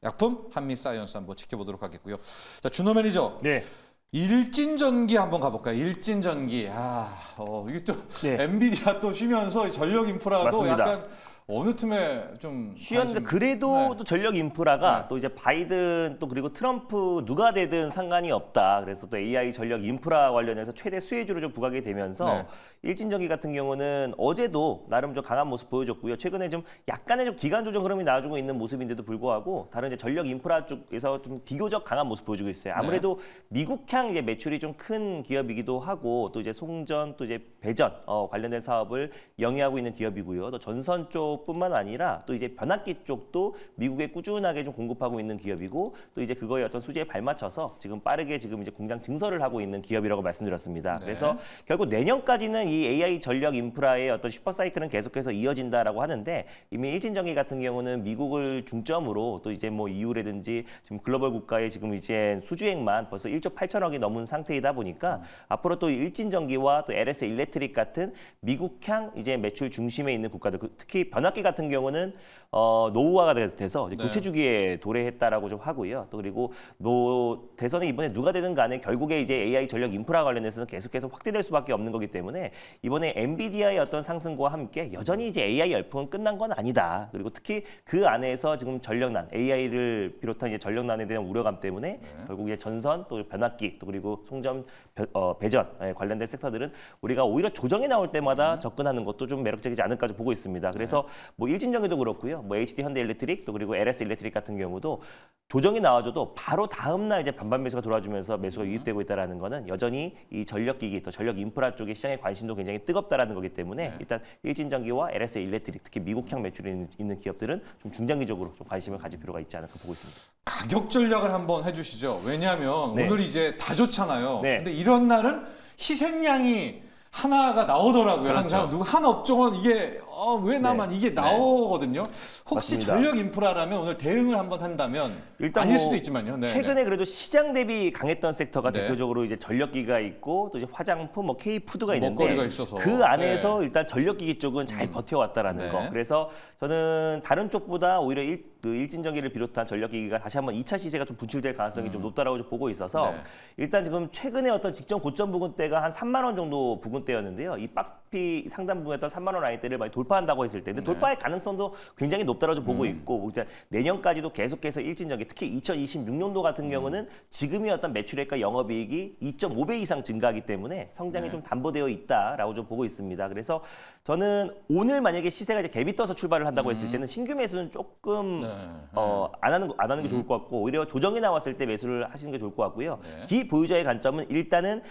약품, 한미 사이언스 한번 지켜보도록 하겠고요. 자, 준호 매니저. 일진전기 한번 가볼까요? 일진전기. 이게 또 엔비디아 또 쉬면서 전력 인프라도 맞습니다. 약간 어느 틈에 좀 쉬었는데 그래도 또 전력 인프라가 또 이제 바이든 또 그리고 트럼프 누가 되든 상관이 없다. 그래서 또 AI 전력 인프라 관련해서 최대 수혜주로 좀 부각이 되면서 일진전기 같은 경우는 어제도 나름 좀 강한 모습 보여줬고요. 최근에 좀 약간의 좀 기간 조정 흐름이 나와주고 있는 모습인데도 불구하고 다른 이제 전력 인프라 쪽에서 좀 비교적 강한 모습 보여주고 있어요. 아무래도 미국향 이제 매출이 좀 큰 기업이기도 하고 또 이제 송전 또 이제 배전 관련된 사업을 영위하고 있는 기업이고요. 또 전선 쪽 쪽뿐만 아니라 또 이제 변압기 쪽도 미국에 꾸준하게 좀 공급하고 있는 기업이고 또 이제 그거에 어떤 수지에 발맞춰서 지금 빠르게 지금 이제 공장 증설을 하고 있는 기업이라고 말씀드렸습니다. 네. 그래서 결국 내년까지는 이 AI 전력 인프라의 어떤 슈퍼 사이클은 계속해서 이어진다라고 하는데 이미 일진전기 같은 경우는 미국을 중점으로 또 이제 뭐 EU라든지 지금 글로벌 국가의 지금 이제 수주액만 벌써 1조 8천억이 넘은 상태이다 보니까 앞으로 또 일진전기와 또 LS 일렉트릭 같은 미국향 이제 매출 중심에 있는 국가들 특히 변압기 같은 경우는 노후화가 돼서 이제 네. 교체 주기에 도래했다라고 좀 하고요. 또 그리고 대선에 이번에 누가 되든 간에 결국에 이제 AI 전력 인프라 관련해서는 계속해서 확대될 수밖에 없는 거기 때문에 이번에 엔비디아의 어떤 상승과 함께 여전히 이제 AI 열풍은 끝난 건 아니다. 그리고 특히 그 안에서 지금 전력난 AI를 비롯한 이제 전력난에 대한 우려감 때문에 결국 이제 전선 또 변압기 또 그리고 송전 배전 관련된 섹터들은 우리가 오히려 조정이 나올 때마다 접근하는 것도 좀 매력적이지 않을까 좀 보고 있습니다. 그래서 뭐 일진전기도 그렇고요. 뭐 HD 현대일렉트릭 또 그리고 LS 일렉트릭 같은 경우도 조정이 나와줘도 바로 다음 날 이제 반반 매수가 돌아주면서 매수가 유입되고 있다라는 거는 여전히 이 전력기기 또 전력 인프라 쪽의 시장의 관심도 굉장히 뜨겁다라는 거기 때문에 일단 일진전기와 LS 일렉트릭 특히 미국향 매출이 있는 기업들은 좀 중장기적으로 좀 관심을 가질 필요가 있지 않을까 보고 있습니다. 가격 전략을 한번 해주시죠. 왜냐하면 네. 오늘 이제 다 좋잖아요. 네. 근데 이런 날은 희생양이 하나가 나오더라고요. 그렇죠. 항상 누구 한 업종은 이게 왜 나만 이게 나오거든요. 혹시 맞습니다. 전력 인프라라면 오늘 대응을 한번 한다면 일단 아닐 뭐 수도 있지만요. 네, 최근에 그래도 시장 대비 강했던 섹터가 네. 대표적으로 이제 전력기가 있고 또 이제 화장품, 뭐 K푸드가 있는데 먹거리가 있어서. 그 안에서 네. 일단 전력기기 쪽은 잘 버텨왔다라는 네. 거. 그래서 저는 다른 쪽보다 오히려 일진전기를 비롯한 전력기기가 다시 한번 2차 시세가 좀 분출될 가능성이 좀 높다라고 좀 보고 있어서 네. 일단 지금 최근에 어떤 직전 고점 부근대가 한 3만 원 정도 부근대였는데요. 이 박스피 상단 부분이었던 3만 원 라인대를 많이 돌파한다고 했을 때, 근데 돌파할 가능성도 굉장히 높다라고 좀 보고 있고 이제 내년까지도 계속해서 일진전기, 특히 2026년도 같은 경우는 지금의 어떤 매출액과 영업이익이 2.5배 이상 증가하기 때문에 성장이 좀 담보되어 있다라고 좀 보고 있습니다. 그래서 저는 오늘 만약에 시세가 이제 갭이 떠서 출발을 한다고 했을 때는 신규 매수는 조금 안 하는 게 좋을 것 같고 오히려 조정이 나왔을 때 매수를 하시는 게 좋을 것 같고요. 기보유자의 관점은 일단은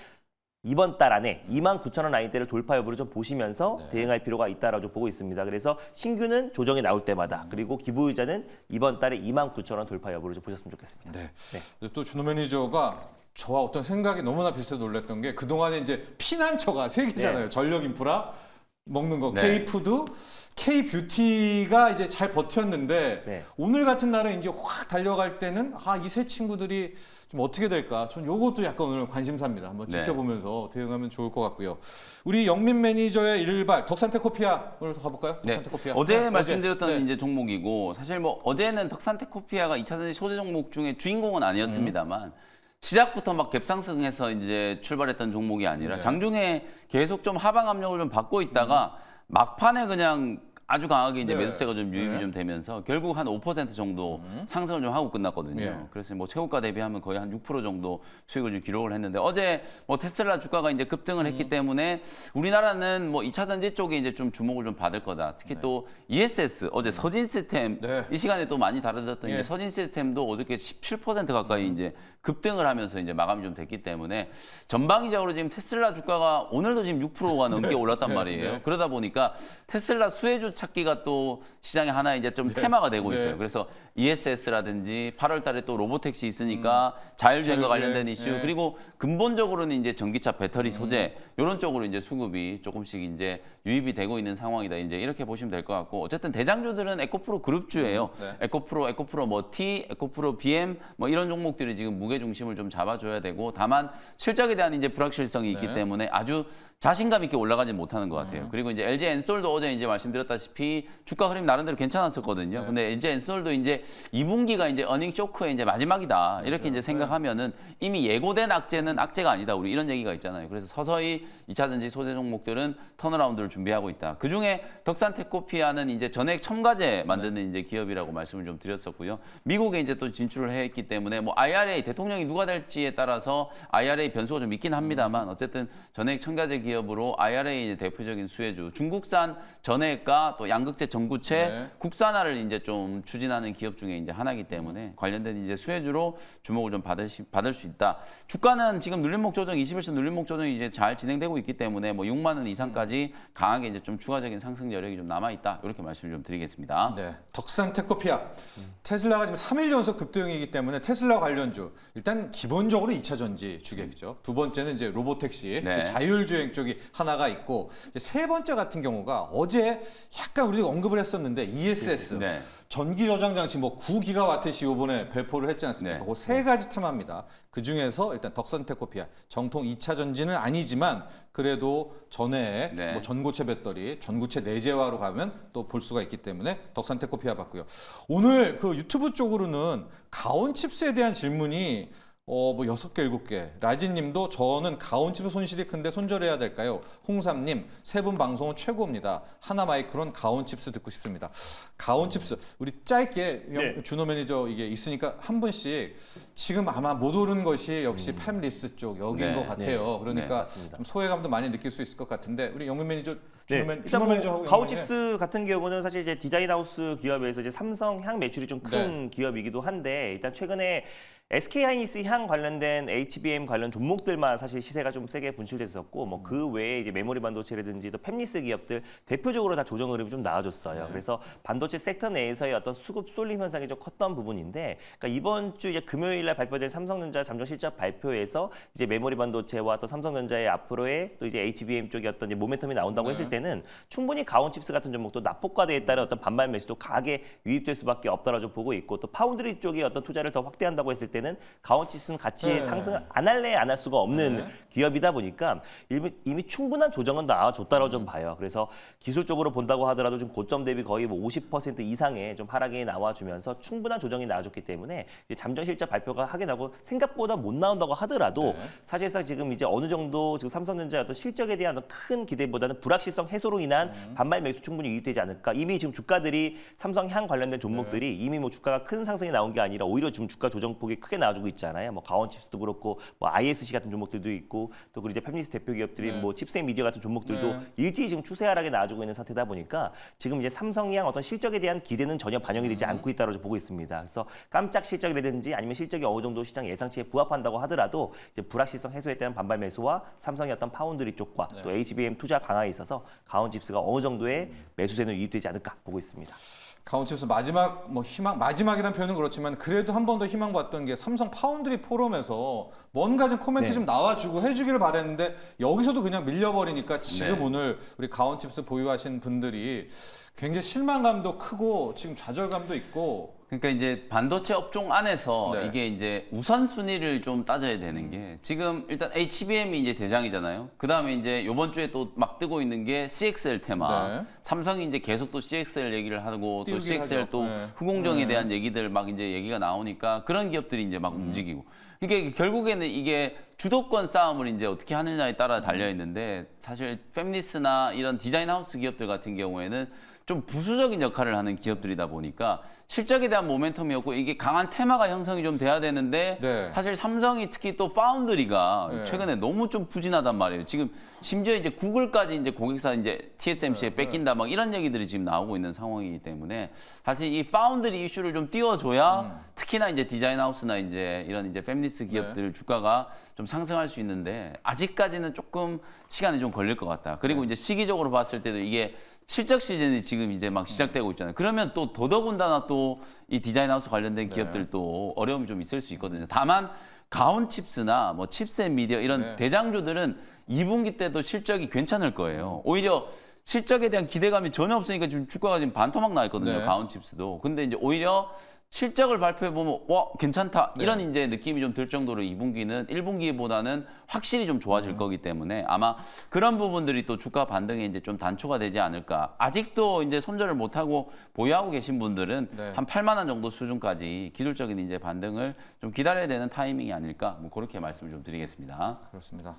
이번 달 안에 29,000원 라인대를 돌파 여부를 좀 보시면서 대응할 필요가 있다라고 좀 보고 있습니다. 그래서 신규는 조정이 나올 때마다 그리고 기부의자는 이번 달에 29,000원 돌파 여부를 좀 보셨으면 좋겠습니다. 네. 또 준호 매니저가 저와 어떤 생각이 너무나 비슷해 놀랐던 게 그동안에 이제 피난처가 세 개잖아요. 전력 인프라, 먹는 거, 네. K푸드, K뷰티가 이제 잘 버텼는데 오늘 같은 날은 이제 확 달려갈 때는 이 세 친구들이 좀 어떻게 될까? 전 요것도 약간 오늘 관심사입니다. 한번 지켜보면서 대응하면 좋을 것 같고요. 우리 영민 매니저의 일발 덕산테코피아 오늘부터 가볼까요? 네. 덕산테코피아. 어제 말씀드렸던 네. 이제 종목이고 사실 뭐 어제는 덕산테코피아가 2차전지 소재 종목 중에 주인공은 아니었습니다만 시작부터 막 갭상승해서 이제 출발했던 종목이 아니라 장중에 계속 좀 하방 압력을 좀 받고 있다가 막판에 그냥 아주 강하게 이제 매수세가 좀 유입이 좀 되면서 결국 한 5% 정도 상승을 좀 하고 끝났거든요. 그래서 뭐 최고가 대비하면 거의 한 6% 정도 수익을 좀 기록을 했는데 어제 뭐 테슬라 주가가 이제 급등을 했기 때문에 우리나라는 뭐 2차 전지 쪽에 이제 좀 주목을 좀 받을 거다. 특히 또 ESS 어제 서진 시스템 이 시간에 또 많이 다뤄졌던 이제 서진 시스템도 어저께 17% 가까이 이제 급등을 하면서 이제 마감이 좀 됐기 때문에 전방위적으로 지금 테슬라 주가가 오늘도 지금 6%가 넘게 올랐단 말이에요. 그러다 보니까 테슬라 수혜주 찾기가 또 시장에 하나 이제 좀 테마가 되고 있어요. 그래서 ESS라든지 8월 달에 또 로보택시 있으니까 자율주행과 관련된 이슈 그리고 근본적으로는 이제 전기차 배터리 소재 이런 쪽으로 이제 수급이 조금씩 이제 유입이 되고 있는 상황이다. 이제 이렇게 보시면 될 것 같고 어쨌든 대장주들은 에코프로 그룹주예요. 에코프로 뭐 T, 에코프로 BM 뭐 이런 종목들이 지금 무게 중심을 좀 잡아줘야 되고 다만 실적에 대한 이제 불확실성이 있기 때문에 아주 자신감 있게 올라가지 못하는 것 같아요. 그리고 이제 LG 엔솔도 어제 이제 말씀드렸다시피 주가 흐름 나름대로 괜찮았었거든요. 근데 LG 엔솔도 이제 2분기가 이제 어닝 쇼크의 이제 마지막이다. 이렇게 이제 생각하면은 이미 예고된 악재는 악재가 아니다. 우리 이런 얘기가 있잖아요. 그래서 서서히 2차 전지 소재 종목들은 턴어라운드를 준비하고 있다. 그 중에 덕산테코피아는 이제 전액 첨가제 만드는 이제 기업이라고 말씀을 좀 드렸었고요. 미국에 이제 또 진출을 했기 때문에 뭐 IRA 대통령이 누가 될지에 따라서 IRA 변수가 좀 있긴 합니다만 어쨌든 전액 첨가제 기업으로 IRA 이제 대표적인 수혜주, 중국산 전해액과 또 양극재 전구체 네. 국산화를 이제 좀 추진하는 기업 중에 이제 하나이기 때문에 관련된 이제 수혜주로 주목을 좀 받을 수 있다. 주가는 지금 눌림목 조정, 21선 눌림목 조정이 이제 잘 진행되고 있기 때문에 뭐 6만 원 이상까지 강하게 이제 좀 추가적인 상승 여력이 좀 남아 있다. 이렇게 말씀을 좀 드리겠습니다. 네, 덕산 테코피아. 테슬라가 지금 3일 연속 급등이기 때문에 테슬라 관련주 일단 기본적으로 2차 전지 주겠죠. 두 번째는 이제 로보택시, 네. 자율주행 쪽이 하나가 있고 이제 세 번째 같은 경우가 어제 약간 우리가 언급을 했었는데 ESS. 네. 전기 저장 장치 뭐 9기가와트시 이번에 배포를 했지 않습니까? 네. 그 세 가지 테마입니다. 그 중에서 일단 덕산 테코피아 정통 2차 전지는 아니지만 그래도 전에 네. 뭐 전고체 배터리, 전고체 내재화로 가면 또 볼 수가 있기 때문에 덕산 테코피아 봤고요. 오늘 그 유튜브 쪽으로는 가온칩스에 대한 질문이 뭐 6개, 7개. 라진님도 저는 가온칩스 손실이 큰데 손절해야 될까요? 홍삼님, 세 분 방송은 최고입니다. 하나마이크론 가온칩스 듣고 싶습니다. 가온칩스 우리 짧게 네. 준호 매니저 이게 있으니까 한 분씩 지금 아마 못 오른 것이 역시 팹리스 쪽 여기인 네. 것 같아요. 네. 그러니까 맞습니다. 좀 소외감도 많이 느낄 수 있을 것 같은데 우리 영민 매니저, 네, 준호 일단 뭐 매니저하고 가오칩스 같은 경우는 사실 이제 디자인하우스 기업에서 이제 삼성 향 매출이 좀 큰 기업이기도 한데 일단 최근에 SK 하이닉스 향 관련된 HBM 관련 종목들만 사실 시세가 좀 세게 분출됐었고 뭐 그 외에 이제 메모리 반도체라든지 또 팹리스 기업들 대표적으로 다 조정 흐름이 좀 나와줬어요. 그래서 반도체 섹터 내에서의 어떤 수급 쏠림 현상이 좀 컸던 부분인데, 그러니까 이번 주 이제 금요일 날 발표된 삼성전자 잠정 실적 발표에서 이제 메모리 반도체와 또 삼성전자의 앞으로의 또 이제 HBM 쪽의 어떤 이제 모멘텀이 나온다고 했을 때는 충분히 가온칩스 같은 종목도 낙폭과대에 따른 어떤 반발 매수도 강하게 유입될 수밖에 없다라고 좀 보고 있고, 또 파운드리 쪽의 어떤 투자를 더 확대한다고 했을 때는 가온칩스는 같이 상승을 안 할래 안 할 수가 없는 기업이다 보니까 이미 충분한 조정은 나와줬다라고 좀 봐요. 그래서 기술적으로 본다고 하더라도 좀 고점 대비 거의 뭐 50% 이상의 좀 하락이 나와주면서 충분한 조정이 나와줬기 때문에 이제 잠정 실적 발표가 하게 나고 생각보다 못 나온다고 하더라도 사실상 지금 이제 어느 정도 지금 삼성전자의 어떤 실적에 대한 어떤 큰 기대보다는 불확실성 해소로 인한 반발 매수 충분히 유입되지 않을까. 이미 지금 주가들이 삼성향 관련된 종목들이 이미 뭐 주가가 큰 상승이 나온 게 아니라 오히려 지금 주가 조정폭이 크게 나와주고 있잖아요. 뭐 가온칩스도 그렇고 뭐 ISC 같은 종목들도 있고 또 그리고 이제 팹리스 대표 기업들이 뭐 칩셋 미디어 같은 종목들도 일제히 지금 추세 하락에 나와주고 있는 상태다 보니까 지금 이제 삼성향 어떤 실적에 대한 기대는 전혀 반영이 되지 않고 있다고 보고 있습니다. 그래서 깜짝 실적이라든지 아니면 실적이 어느 정도 시장 예상치에 부합한다고 하더라도 이제 불확실성 해소에 대한 반발 매수와 삼성의 어떤 파운드리 쪽과 또 HBM 투자 강화에 있어서 가온칩스가 어느 정도의 매수세는 유입되지 않을까 보고 있습니다. 가온칩스 마지막 뭐 희망, 마지막이라는 표현은 그렇지만 그래도 한 번 더 희망봤던 게 삼성 파운드리 포럼에서 뭔가 좀 코멘트 좀 나와주고 해주기를 바랬는데 여기서도 그냥 밀려버리니까 지금 오늘 우리 가온칩스 보유하신 분들이 굉장히 실망감도 크고 지금 좌절감도 있고. 그러니까 이제 반도체 업종 안에서 네. 이게 이제 우선순위를 좀 따져야 되는 게 지금 일단 HBM이 이제 대장이잖아요. 그 다음에 이제 이번 주에 또 막 뜨고 있는 게 CXL 테마. 네. 삼성이 이제 계속 또 CXL 얘기를 하고 또 띄우긴 CXL 하죠. 또 네. 후공정에 대한 얘기들 막 이제 얘기가 나오니까 그런 기업들이 이제 막 움직이고. 이게 결국에는 이게 주도권 싸움을 이제 어떻게 하느냐에 따라 달려 있는데 사실 팹리스나 이런 디자인 하우스 기업들 같은 경우에는 좀 부수적인 역할을 하는 기업들이다 보니까 실적에 대한 모멘텀이었고 이게 강한 테마가 형성이 좀 돼야 되는데 네. 사실 삼성이 특히 또 파운드리가 네. 최근에 너무 좀 부진하단 말이에요. 지금 심지어 이제 구글까지 이제 고객사 이제 TSMC에 뺏긴다 막 이런 얘기들이 지금 나오고 있는 상황이기 때문에 사실 이 파운드리 이슈를 좀 띄워줘야 특히나 이제 디자인 하우스나 이제 이런 이제 팹리스 기업들 주가가 좀 상승할 수 있는데 아직까지는 조금 시간이 좀 걸릴 것 같다. 그리고 이제 시기적으로 봤을 때도 이게 실적 시즌이 지금 이제 막 시작되고 있잖아요. 그러면 또 더더군다나 또 이 디자인 하우스 관련된 기업들도 어려움이 좀 있을 수 있거든요. 다만 가온칩스나 뭐 칩셋 미디어 이런 대장주들은 2분기 때도 실적이 괜찮을 거예요. 오히려 실적에 대한 기대감이 전혀 없으니까 지금 주가가 지금 반토막 나 있거든요. 네. 가온칩스도. 근데 이제 오히려 실적을 발표해 보면 와 괜찮다 이런 이제 느낌이 좀 들 정도로 2분기는 1분기보다는 확실히 좀 좋아질 거기 때문에 아마 그런 부분들이 또 주가 반등에 이제 좀 단초가 되지 않을까. 아직도 이제 손절을 못 하고 보유하고 계신 분들은 한 8만 원 정도 수준까지 기술적인 이제 반등을 좀 기다려야 되는 타이밍이 아닐까. 뭐 그렇게 말씀을 좀 드리겠습니다. 그렇습니다.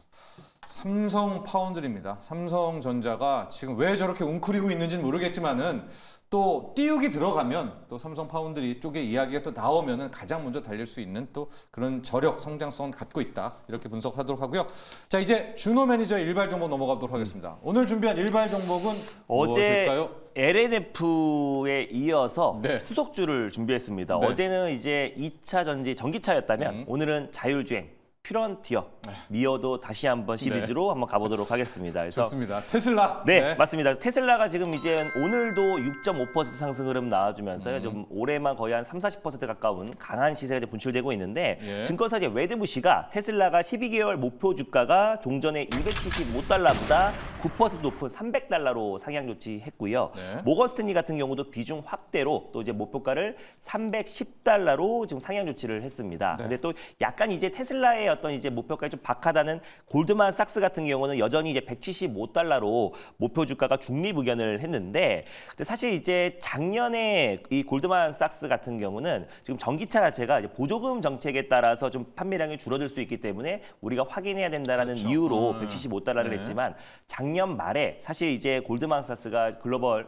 삼성 파운드리입니다. 삼성전자가 지금 왜 저렇게 웅크리고 있는지는 모르겠지만은 또 띄우기 들어가면 또 삼성 파운드리 쪽에 이야기가 또 나오면은 가장 먼저 달릴 수 있는 또 그런 저력 성장성을 갖고 있다 이렇게 분석하도록 하고요. 자 이제 준호 매니저의 일발 종목 넘어가도록 하겠습니다. 오늘 준비한 일발 종목은 어제 무엇일까요? LNF에 이어서 네. 후속주를 준비했습니다. 네. 어제는 이제 2차 전지 전기차였다면 오늘은 자율주행 퓨런티어 미어도 다시 한번 시리즈로 한번 가보도록 하겠습니다. 그래서 좋습니다. 테슬라. 네, 맞습니다. 테슬라가 지금 이제 오늘도 6.5% 상승 흐름 나와주면서요. 좀 올해만 거의 한 30-40% 가까운 강한 시세가 이제 분출되고 있는데 예. 증권사 이제 웨드부시가 테슬라가 12개월 목표 주가가 종전의 275달러보다 9% 높은 300달러로 상향 조치했고요. 네. 모건 스탠리 같은 경우도 비중 확대로 또 이제 목표가를 310달러로 지금 상향 조치를 했습니다. 네. 근데 또 약간 이제 테슬라의 어떤 이제 목표가에 좀 박하다는 골드만삭스 같은 경우는 여전히 이제 175달러로 목표 주가가 중립 의견을 했는데, 근데 사실 이제 작년에 이 골드만삭스 같은 경우는 지금 전기차 자체가 이제 보조금 정책에 따라서 좀 판매량이 줄어들 수 있기 때문에 우리가 확인해야 된다라는 그렇죠. 이유로 175달러를 네. 했지만 작년 말에 사실 이제 골드만삭스가 글로벌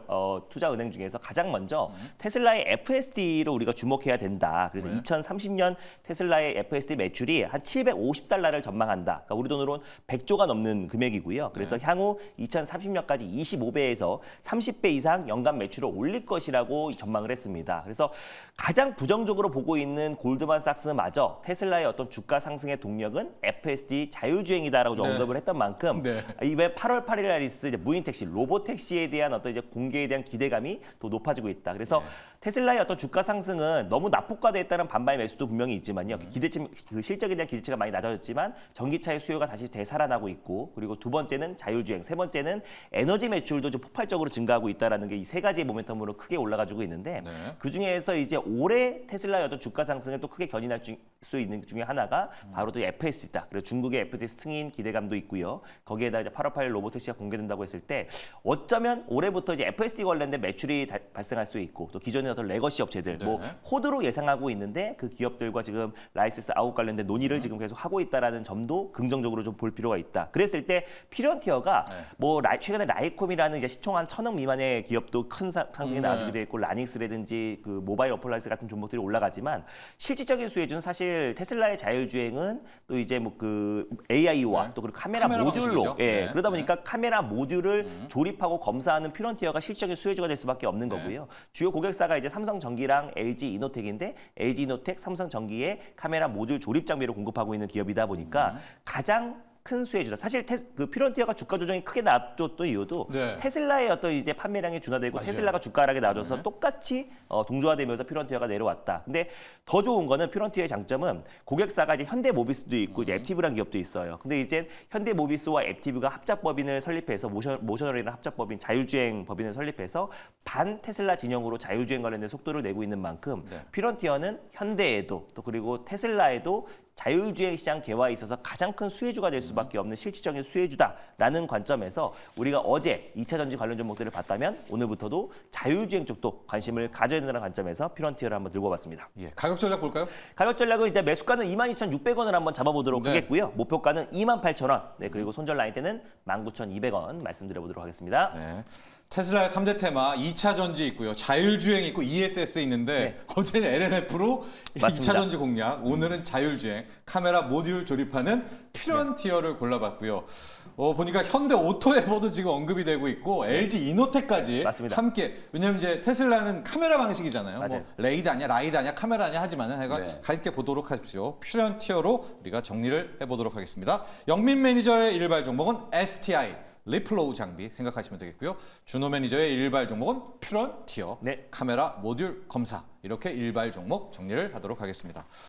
투자은행 중에서 가장 먼저 테슬라의 FSD로 우리가 주목해야 된다. 그래서 2030년 테슬라의 FSD 매출이 한 750달러를 전망한다. 그러니까 우리 돈으로는 100조가 넘는 금액이고요. 그래서 향후 2030년까지 25배에서 30배 이상 연간 매출을 올릴 것이라고 전망을 했습니다. 그래서 가장 부정적으로 보고 있는 골드만삭스마저 테슬라의 어떤 주가 상승의 동력은 FSD 자율주행이다라고 좀 네. 언급을 했던 만큼 네. 이번 8월 8일 날 있을 이제 무인 택시, 로봇 택시에 대한 어떤 이제 공개에 대한 기대감이 더 높아지고 있다. 그래서 테슬라의 어떤 주가 상승은 너무 낙폭과대했다는 반발 매수도 분명히 있지만요. 기대치, 그 실적에 대한 기대치가 많이 낮아졌지만 전기차의 수요가 다시 되살아나고 있고, 그리고 두 번째는 자율주행, 세 번째는 에너지 매출도 좀 폭발적으로 증가하고 있다라는 게 이 세 가지의 모멘텀으로 크게 올라가지고 있는데 네. 그 중에서 이제 올해 테슬라의 어떤 주가 상승을 또 크게 견인할 수 있는 것 중에 하나가 바로 또 FSD다. 그리고 중국의 FSD 승인 기대감도 있고요. 거기에다 이제 8월 8일 로봇택시가 공개된다고 했을 때 어쩌면 올해부터 이제 FSD 관련된 매출이 발생할 수 있고, 또 기존의 어떤 레거시 업체들 네. 뭐 호드로 예상하고 있는데 그 기업들과 지금 라이센스 아웃 관련된 논의를 지금 계속 하고 있다라는 점도 긍정적으로 좀 볼 필요가 있다. 그랬을 때 퓨런티어가 뭐 최근에 라이콤이라는 이제 시총 한 1,000억 미만의 기업도 큰 상승이 나와주기도 했고, 라닉스라든지 그 모바일 어플라이언스 같은 종목들이 올라가지만 실질적인 수혜주는 사실 테슬라의 자율주행은 또 이제 뭐 그 AI와 또 그리고 카메라 모듈로 방식이죠. 예, 네. 그러다 보니까 카메라 모듈을 조립하고 검사하는 퓨런티어가 실질적인 수혜주가 될 수밖에 없는 거고요. 주요 고객사가 이제 삼성전기랑 LG 이노텍인데 LG 이노텍, 삼성전기의 카메라 모듈 조립 장비를 공급하고 있는 기업이다 보니까 가장 큰 수혜주다. 사실 그 퓨런티어가 주가 조정이 크게 나왔던 이유도 네. 테슬라의 어떤 이제 판매량이 둔화되고 맞아요. 테슬라가 주가 하락에 나와줘서 똑같이 동조화되면서 퓨런티어가 내려왔다. 근데 더 좋은 거는 퓨런티어의 장점은 고객사가 이제 현대모비스도 있고 이제 앱티브라는 기업도 있어요. 근데 이제 현대모비스와 앱티브가 합작법인을 설립해서 모셔널이라는 합작법인 자율주행 법인을 설립해서 반 테슬라 진영으로 자율주행 관련된 속도를 내고 있는 만큼 퓨런티어는 현대에도 또 그리고 테슬라에도 자율주행 시장 개화에 있어서 가장 큰 수혜주가 될 수밖에 없는 실질적인 수혜주다라는 관점에서 우리가 어제 2차 전지 관련 종목들을 봤다면 오늘부터도 자율주행 쪽도 관심을 가져야 된다는 관점에서 퓨런티어를 한번 들고 와봤습니다. 예, 가격 전략 볼까요? 가격 전략은 이제 매수가는 22,600원을 한번 잡아보도록 네. 하겠고요. 목표가는 28,000원. 네, 그리고 손절 라인 때는 19,200원 말씀드려보도록 하겠습니다. 네. 테슬라의 3대 테마 2차 전지 있고요. 자율주행 있고 ESS 있는데 어제는 LNF로 맞습니다. 2차 전지 공략, 오늘은 자율주행, 카메라 모듈 조립하는 퓨런티어를 골라봤고요. 보니까 현대 오토에버도 지금 언급이 되고 있고 LG 이노텍까지 맞습니다. 함께, 왜냐면 이제 테슬라는 카메라 방식이잖아요. 뭐 맞아요. 레이드 아니야, 라이드 아니야, 카메라 아니야 하지만은 함께 보도록 하십시오. 퓨런티어로 우리가 정리를 해보도록 하겠습니다. 영민 매니저의 일발 종목은 STI. 리플로우 장비 생각하시면 되겠고요. 준호 매니저의 일발 종목은 퓨런티어, 네. 카메라 모듈 검사, 이렇게 일발 종목 정리를 하도록 하겠습니다.